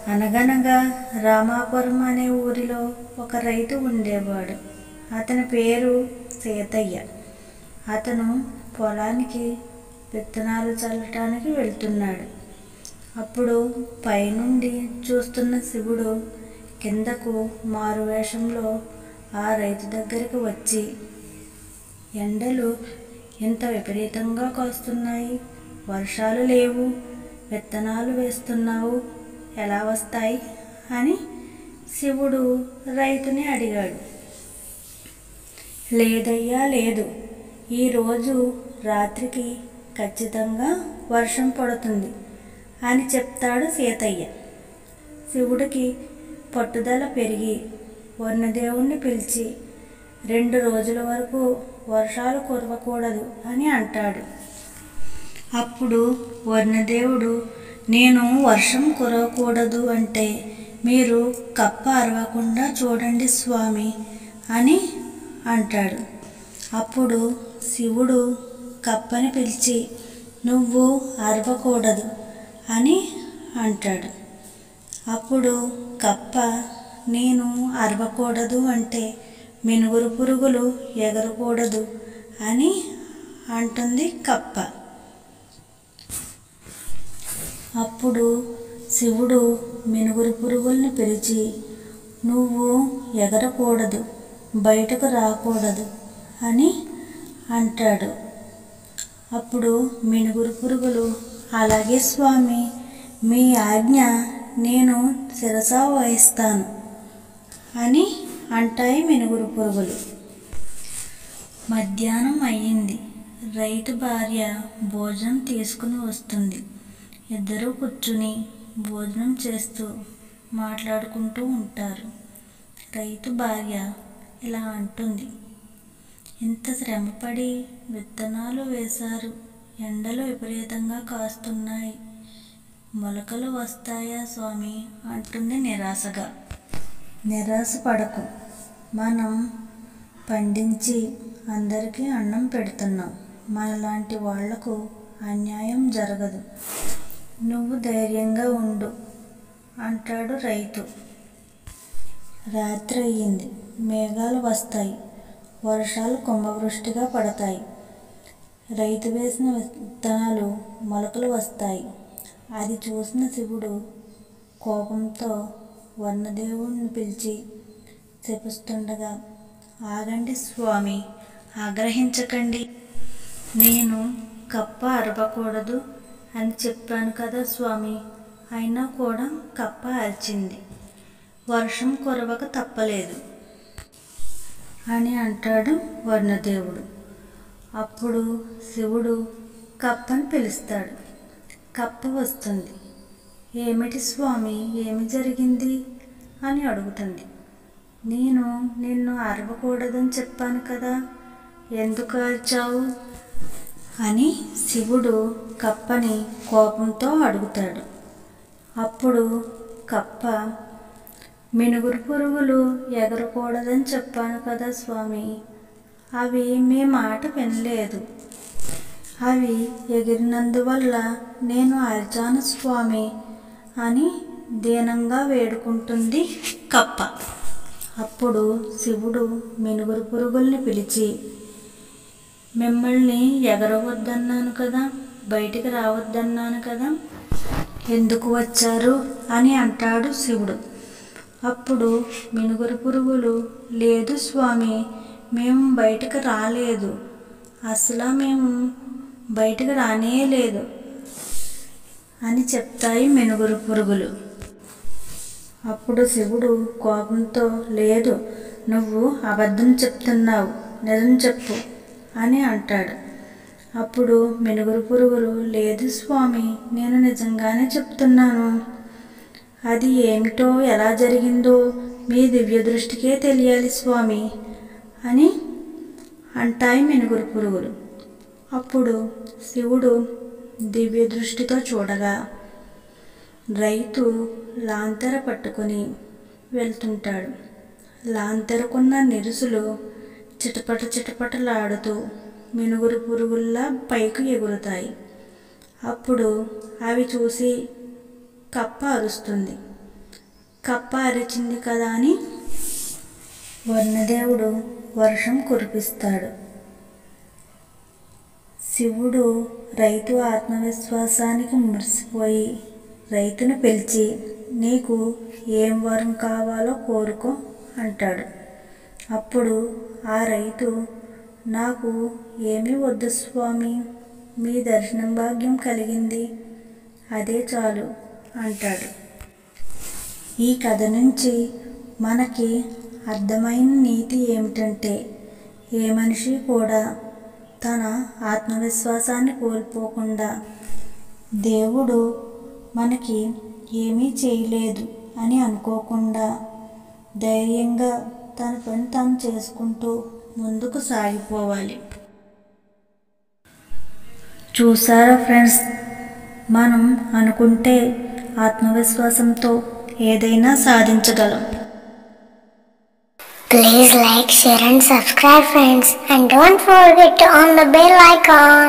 అనగనగా రామాపురం అనే ఊరిలో ఒక రైతు ఉండేవాడు. అతని పేరు సీతయ్య. అతను పొలానికి విత్తనాలు చల్లటానికి వెళ్తున్నాడు. అప్పుడు పైనుండి చూస్తున్న శివుడు కిందకు మారువేషంలో ఆ రైతు దగ్గరికి వచ్చి, ఎండలు ఇంత విపరీతంగా కాస్తున్నాయి, వర్షాలు లేవు, విత్తనాలు వేస్తున్నావు, ఎలా వస్తాయి అని శివుడు రైతుని అడిగాడు. లేదయ్యా లేదు, ఈరోజు రాత్రికి ఖచ్చితంగా వర్షం పడుతుంది అని చెప్తాడు సీతయ్య. శివుడికి పట్టుదల పెరిగి వర్ణదేవుణ్ణి పిలిచి 2 రోజుల వరకు వర్షాలు కురవకూడదు అని అంటాడు. అప్పుడు వర్ణదేవుడు, నేను వర్షం కురవకూడదు అంటే మీరు కప్ప అరవకుండా చూడండి స్వామి అని అంటాడు. అప్పుడు శివుడు కప్పని పిలిచి, నువ్వు అరవకూడదు అని అంటాడు. అప్పుడు కప్ప, నేను అరవకూడదు అంటే మినుగురు పురుగులు ఎగరకూడదు అని అంటుంది కప్ప. అప్పుడు శివుడు మినుగురు పురుగుల్ని పిలిచి, నువ్వు ఎగరకూడదు, బయటకు రాకూడదు అని అంటాడు. అప్పుడు మినుగురు పురుగులు, అలాగే స్వామి, మీ ఆజ్ఞ నేను శిరస వహిస్తాను అని అంటాయి మినుగురు పురుగులు. మధ్యాహ్నం అయ్యింది. రైతు భార్య భోజనం తీసుకుని వస్తుంది. ఇద్దరూ కూర్చుని భోజనం చేస్తూ మాట్లాడుకుంటూ ఉంటారు. రైతు భార్య ఇలా అంటుంది, ఇంత శ్రమపడి విత్తనాలు వేశారు, ఎండలు విపరీతంగా కాస్తున్నాయి, మొలకలు వస్తాయా స్వామి అంటుంది నిరాశగా. నిరాశపడకు, మనం పండించి అందరికీ అన్నం పెడుతున్నాం, మనలాంటి వాళ్లకు అన్యాయం జరగదు, నువ్వు ధైర్యంగా ఉండు అంటాడు రైతు. రాత్రి అయ్యింది. మేఘాలు వస్తాయి, వర్షాలు కుంభవృష్టిగా పడతాయి. రైతు వేసిన విత్తనాలు మొలకలు వస్తాయి. అది చూసిన శివుడు కోపంతో వర్ణదేవుణ్ణి పిలిచి శపిస్తుండగా, ఆగండి స్వామి, ఆగ్రహించకండి, నేను కప్ప అరవకూడదు అని చెప్పాను కదా స్వామి, అయినా కూడా కప్ప అరిచింది, వర్షం కురవక తప్పలేదు అని అంటాడు వర్ణదేవుడు. అప్పుడు శివుడు కప్పని పిలుస్తాడు. కప్ప వస్తుంది. ఏమిటి స్వామి, ఏమి జరిగింది అని అడుగుతుంది. నేను నిన్ను అరవకూడదని చెప్పాను కదా, ఎందుకు అరిచావు అని శివుడు కప్పని కోపంతో అడుగుతాడు. అప్పుడు కప్ప, మినుగురు పురుగులు ఎగరకూడదని చెప్పాను కదా స్వామి, అవి మీ మాట వినలేదు, అవి ఎగిరినందువల్ల నేను అరిచాను స్వామి అని దీనంగా వేడుకుంటుంది కప్ప. అప్పుడు శివుడు మినుగురు పురుగుల్ని పిలిచి, మిమ్మల్ని ఎగరవద్దన్నాను కదా, బయటికి రావద్దన్నాను కదా, ఎందుకు వచ్చారు అని అంటాడు శివుడు. అప్పుడు మినుగురు పురుగులు, లేదు స్వామి, మేము బయటకు రాలేదు, అసలు మేము బయటకు రానే లేదు అని చెప్తాయి మినుగురు పురుగులు. అప్పుడు శివుడు కోపంతో, లేదు, నువ్వు అబద్ధం చెప్తున్నావు, నిజం చెప్పు అని అంటాడు. అప్పుడు మినుగురు పురుగులు, లేదు స్వామి, నేను నిజంగానే చెప్తున్నాను, అది ఏమిటో ఎలా జరిగిందో మీ దివ్య దృష్టికే తెలియాలి స్వామి అని అంటాయి మినుగురు పురుగులు. అప్పుడు శివుడు దివ్య దృష్టితో చూడగా రైతు లాంతెర పట్టుకొని వెళ్తుంటాడు. లాంతెరకున్న నిరుసులు చిటపట చిటపటలాడుతూ మినుగురు పురుగుల్లా పైకి ఎగురుతాయి. అప్పుడు అవి చూసి కప్ప అరుస్తుంది. కప్ప అరిచింది కదా అని వర్ణదేవుడు వర్షం కురిపిస్తాడు. శివుడు రైతు ఆత్మవిశ్వాసానికి మురిసిపోయి రైతును పిలిచి, నీకు ఏం వరం కావాలో కోరుకో అంటాడు. అప్పుడు ఆ రైతు, నాకు ఏమీ వద్దు స్వామి, మీ దర్శనం భాగ్యం కలిగింది, అదే చాలు అంటాడు. ఈ కథ నుంచి మనకి అర్థమైన నీతి ఏమిటంటే, ఏ మనిషి కూడా తన ఆత్మవిశ్వాసాన్ని కోల్పోకుండా దేవుడు మనకి ఏమీ చేయలేదు అని అనుకోకుండా ధైర్యంగా తన పని తాను చేసుకుంటూ ముందుకు సాగిపోవాలి. చూసారా ఫ్రెండ్స్, మనం అనుకుంటే ఆత్మవిశ్వాసంతో ఏదైనా సాధించగలం. Please like, share and subscribe friends, and don't forget to on the bell icon.